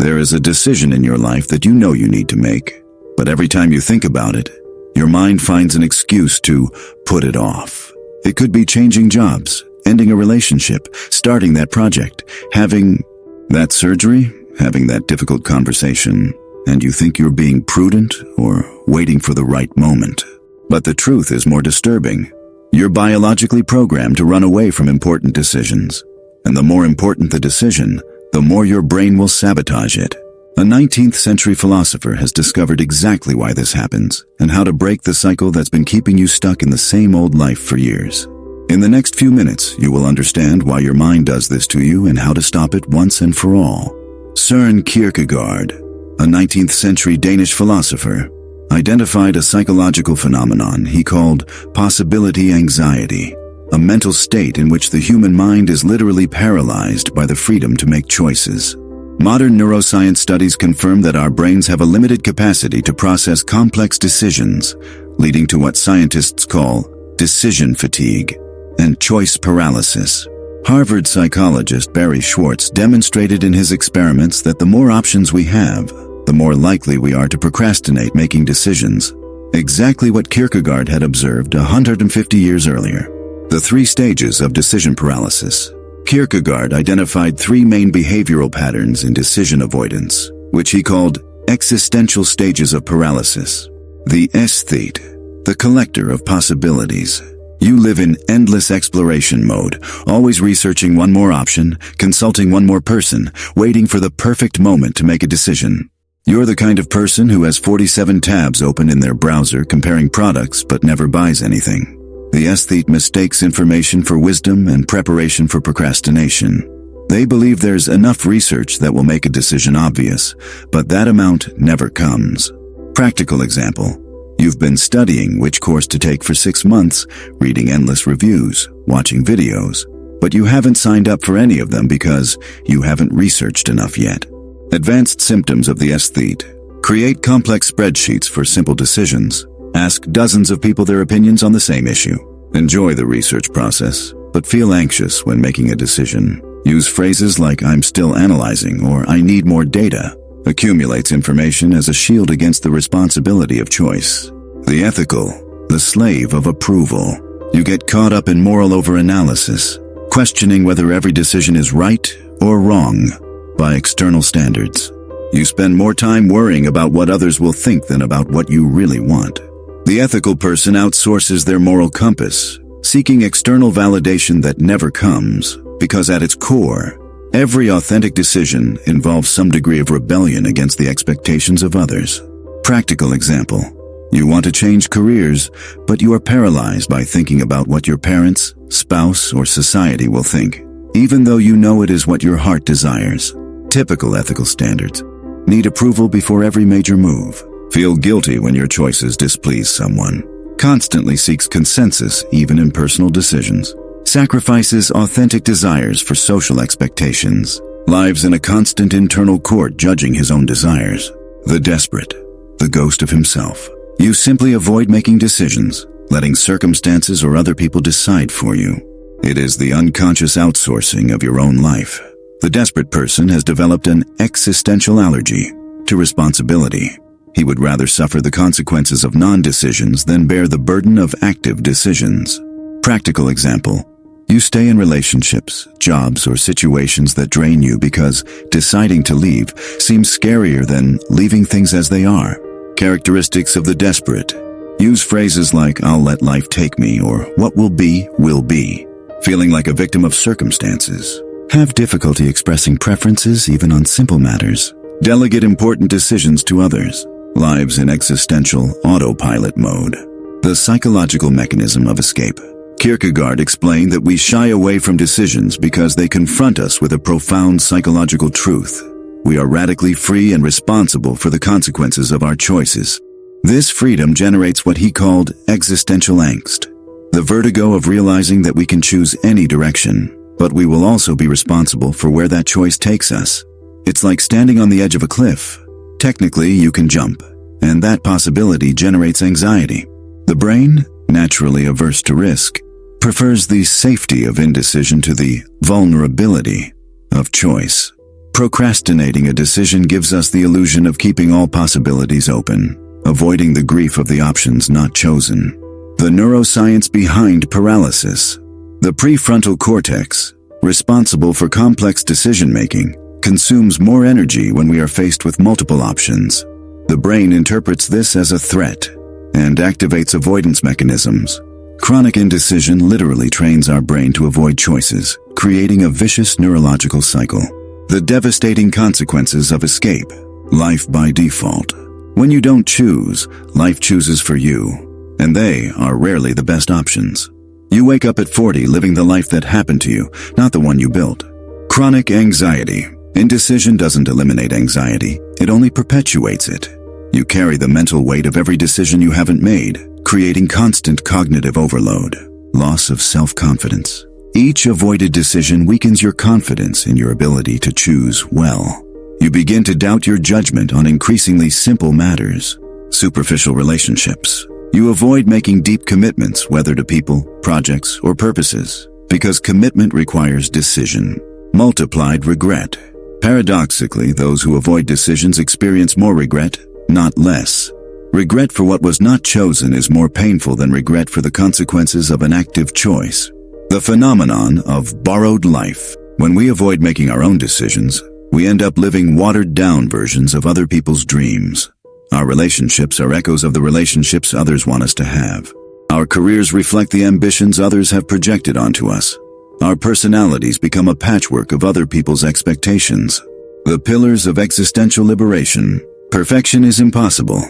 There is a decision in your life that you know you need to make, but every time you think about it, your mind finds an excuse to put it off. It could be changing jobs, ending a relationship, starting that project, having that surgery, having that difficult conversation, and you think you're being prudent or waiting for the right moment. But the truth is more disturbing. You're biologically programmed to run away from important decisions. And the more important the decision, the more your brain will sabotage it. A 19th century philosopher has discovered exactly why this happens and how to break the cycle that's been keeping you stuck in the same old life for years. In the next few minutes, you will understand why your mind does this to you and how to stop it once and for all. Søren Kierkegaard, a 19th century Danish philosopher, identified a psychological phenomenon he called possibility anxiety, a mental state in which the human mind is literally paralyzed by the freedom to make choices. Modern neuroscience studies confirm that our brains have a limited capacity to process complex decisions, leading to what scientists call decision fatigue and choice paralysis. Harvard psychologist Barry Schwartz demonstrated in his experiments that the more options we have, the more likely we are to procrastinate making decisions, exactly what Kierkegaard had observed 150 years earlier. The 3 stages of decision paralysis. Kierkegaard identified 3 main behavioral patterns in decision avoidance, which he called existential stages of paralysis. The aesthete, the collector of possibilities. You live in endless exploration mode, always researching one more option, consulting one more person, waiting for the perfect moment to make a decision. You're the kind of person who has 47 tabs open in their browser comparing products but never buys anything. The aesthete mistakes information for wisdom and preparation for procrastination. They believe there's enough research that will make a decision obvious, but that amount never comes. Practical example. You've been studying which course to take for 6 months, reading endless reviews, watching videos, but you haven't signed up for any of them because you haven't researched enough yet. Advanced symptoms of the aesthete. Create complex spreadsheets for simple decisions. Ask dozens of people their opinions on the same issue. Enjoy the research process, but feel anxious when making a decision. Use phrases like "I'm still analyzing" or "I need more data." Accumulates information as a shield against the responsibility of choice. The ethical, the slave of approval. You get caught up in moral over-analysis, questioning whether every decision is right or wrong by external standards. You spend more time worrying about what others will think than about what you really want. The ethical person outsources their moral compass, seeking external validation that never comes, because at its core, every authentic decision involves some degree of rebellion against the expectations of others. Practical example. You want to change careers, but you are paralyzed by thinking about what your parents, spouse, or society will think, even though you know it is what your heart desires. Typical ethical standards. Need approval before every major move. Feel guilty when your choices displease someone. Constantly seeks consensus even in personal decisions. Sacrifices authentic desires for social expectations. Lives in a constant internal court judging his own desires. The desperate. The ghost of himself. You simply avoid making decisions, letting circumstances or other people decide for you. It is the unconscious outsourcing of your own life. The desperate person has developed an existential allergy to responsibility. He would rather suffer the consequences of non-decisions than bear the burden of active decisions. Practical example. You stay in relationships, jobs, or situations that drain you because deciding to leave seems scarier than leaving things as they are. Characteristics of the desperate. Use phrases like "I'll let life take me" or "what will be, will be." Feeling like a victim of circumstances. Have difficulty expressing preferences even on simple matters. Delegate important decisions to others. Lives in existential autopilot mode. The psychological mechanism of escape. Kierkegaard explained that we shy away from decisions because they confront us with a profound psychological truth. We are radically free and responsible for the consequences of our choices. This freedom generates what he called existential angst, the vertigo of realizing that we can choose any direction, but we will also be responsible for where that choice takes us. It's like standing on the edge of a cliff. Technically, you can jump, and that possibility generates anxiety. The brain, naturally averse to risk, prefers the safety of indecision to the vulnerability of choice. Procrastinating a decision gives us the illusion of keeping all possibilities open, avoiding the grief of the options not chosen. The neuroscience behind paralysis. The prefrontal cortex, responsible for complex decision-making, consumes more energy when we are faced with multiple options. The brain interprets this as a threat and activates avoidance mechanisms. Chronic indecision literally trains our brain to avoid choices, creating a vicious neurological cycle. The devastating consequences of escape. Life by default. When you don't choose, life chooses for you, and they are rarely the best options. You wake up at 40 living the life that happened to you, not the one you built. Chronic anxiety. Indecision doesn't eliminate anxiety, it only perpetuates it. You carry the mental weight of every decision you haven't made, creating constant cognitive overload. Loss of self-confidence. Each avoided decision weakens your confidence in your ability to choose well. You begin to doubt your judgment on increasingly simple matters. Superficial relationships. You avoid making deep commitments, whether to people, projects, or purposes, because commitment requires decision. Multiplied regret. Paradoxically, those who avoid decisions experience more regret, not less. Regret for what was not chosen is more painful than regret for the consequences of an active choice. The phenomenon of borrowed life. When we avoid making our own decisions, we end up living watered-down versions of other people's dreams. Our relationships are echoes of the relationships others want us to have. Our careers reflect the ambitions others have projected onto us. Our personalities become a patchwork of other people's expectations. The pillars of existential liberation. Perfection is impossible.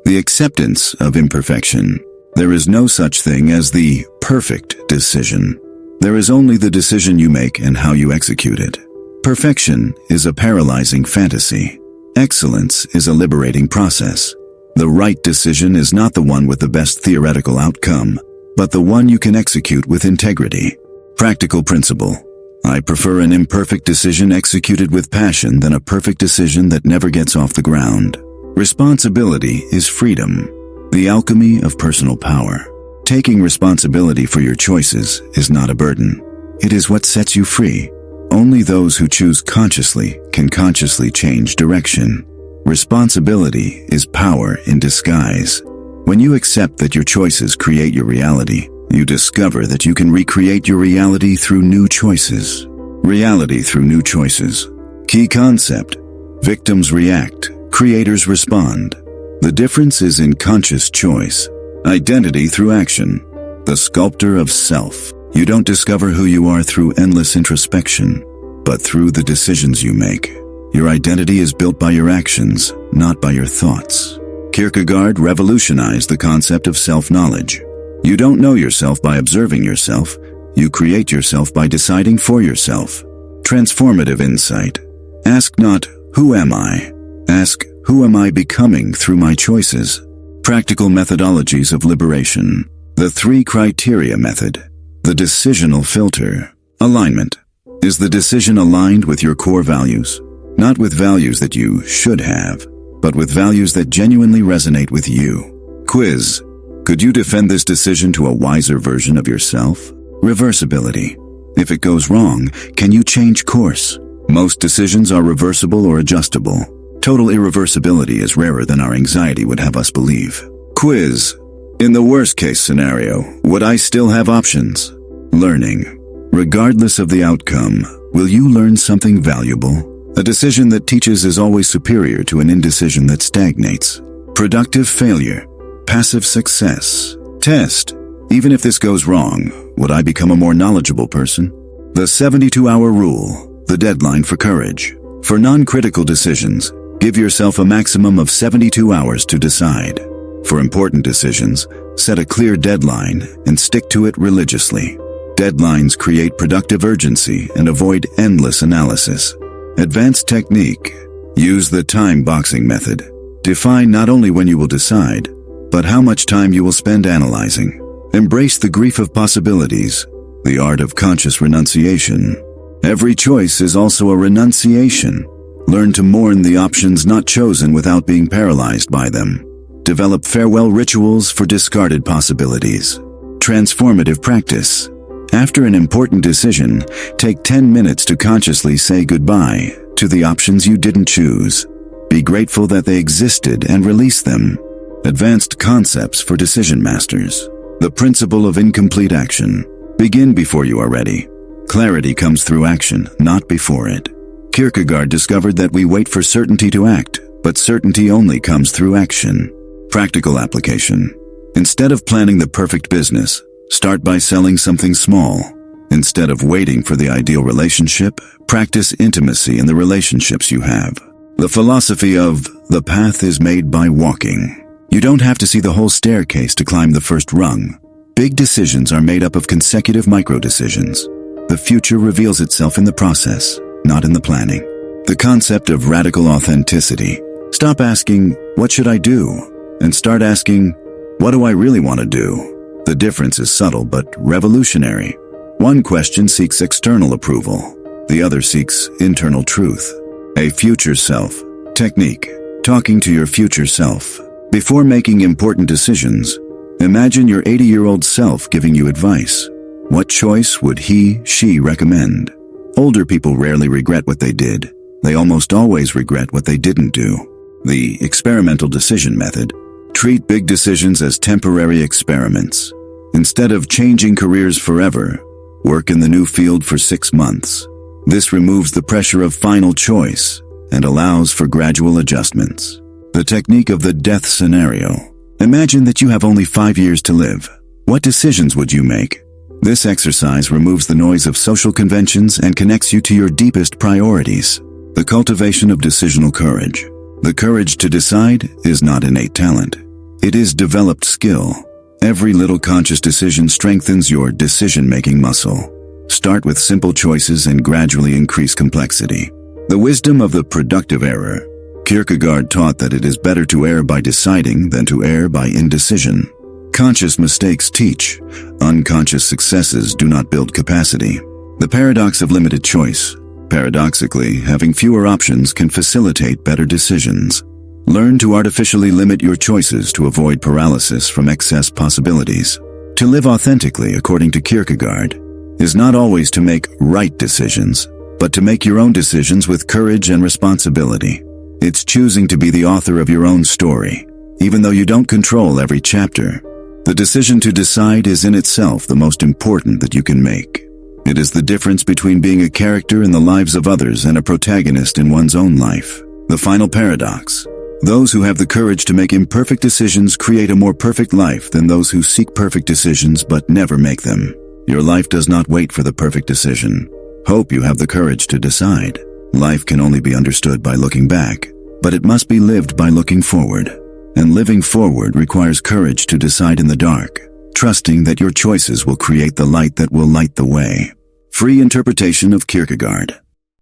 The acceptance of imperfection. There is no such thing as the perfect decision. There is only the decision you make and how you execute it. Perfection is a paralyzing fantasy. Excellence is a liberating process. The right decision is not the one with the best theoretical outcome, but the one you can execute with integrity. Practical principle. I prefer an imperfect decision executed with passion than a perfect decision that never gets off the ground. Responsibility is freedom, the alchemy of personal power. Taking responsibility for your choices is not a burden. It is what sets you free. Only those who choose consciously can consciously change direction. Responsibility is power in disguise. When you accept that your choices create your reality, you discover that you can recreate your reality through new choices. Reality through new choices. Key concept. Victims react, creators respond. The difference is in conscious choice. Identity through action. The sculptor of self. You don't discover who you are through endless introspection, but through the decisions you make. Your identity is built by your actions, not by your thoughts. Kierkegaard revolutionized the concept of self-knowledge. You don't know yourself by observing yourself. You create yourself by deciding for yourself. Transformative insight. Ask not, who am I? Ask, who am I becoming through my choices? Practical methodologies of liberation. The 3 criteria method. The decisional filter. Alignment. Is the decision aligned with your core values? Not with values that you should have, but with values that genuinely resonate with you. Quiz. Could you defend this decision to a wiser version of yourself? Reversibility. If it goes wrong, can you change course? Most decisions are reversible or adjustable. Total irreversibility is rarer than our anxiety would have us believe. Quiz. In the worst-case scenario, would I still have options? Learning. Regardless of the outcome, will you learn something valuable? A decision that teaches is always superior to an indecision that stagnates. Productive failure. Passive success. Test. Even if this goes wrong, would I become a more knowledgeable person? The 72-hour rule. The deadline for courage. For non-critical decisions, give yourself a maximum of 72 hours to decide. For important decisions, set a clear deadline and stick to it religiously. Deadlines create productive urgency and avoid endless analysis. Advanced technique. Use the time boxing method. Define not only when you will decide, but how much time you will spend analyzing. Embrace the grief of possibilities, the art of conscious renunciation. Every choice is also a renunciation. Learn to mourn the options not chosen without being paralyzed by them. Develop farewell rituals for discarded possibilities. Transformative practice. After an important decision, take 10 minutes to consciously say goodbye. to the options you didn't choose. Be grateful that they existed and release them. Advanced concepts for decision masters. The principle of incomplete action. Begin before you are ready. Clarity comes through action, not before it. Kierkegaard discovered that we wait for certainty to act, but certainty only comes through action. Practical application. Instead of planning the perfect business, start by selling something small. Instead of waiting for the ideal relationship, practice intimacy in the relationships you have. The philosophy of the path is made by walking. You don't have to see the whole staircase to climb the first rung. Big decisions are made up of consecutive micro-decisions. The future reveals itself in the process, not in the planning. The concept of radical authenticity. Stop asking, "What should I do?" and start asking, "What do I really want to do?" The difference is subtle but revolutionary. One question seeks external approval. The other seeks internal truth. A future self. Technique. Talking to your future self. Before making important decisions, imagine your 80-year-old self giving you advice. What choice would he, she recommend? Older people rarely regret what they did. They almost always regret what they didn't do. The experimental decision method. Treat big decisions as temporary experiments. Instead of changing careers forever, work in the new field for 6 months. This removes the pressure of final choice and allows for gradual adjustments. The technique of the death scenario. Imagine that you have only 5 years to live. What decisions would you make? This exercise removes the noise of social conventions and connects you to your deepest priorities. The cultivation of decisional courage. The courage to decide is not innate talent. It is developed skill. Every little conscious decision strengthens your decision-making muscle. Start with simple choices and gradually increase complexity. The wisdom of the productive error. Kierkegaard taught that it is better to err by deciding than to err by indecision. Conscious mistakes teach. Unconscious successes do not build capacity. The paradox of limited choice. Paradoxically, having fewer options can facilitate better decisions. Learn to artificially limit your choices to avoid paralysis from excess possibilities. To live authentically, according to Kierkegaard, is not always to make right decisions, but to make your own decisions with courage and responsibility. It's choosing to be the author of your own story, even though you don't control every chapter. The decision to decide is in itself the most important that you can make. It is the difference between being a character in the lives of others and a protagonist in one's own life. The final paradox. Those who have the courage to make imperfect decisions create a more perfect life than those who seek perfect decisions but never make them. Your life does not wait for the perfect decision. Hope you have the courage to decide. Life can only be understood by looking back, but it must be lived by looking forward. And living forward requires courage to decide in the dark, trusting that your choices will create the light that will light the way. Free interpretation of Kierkegaard.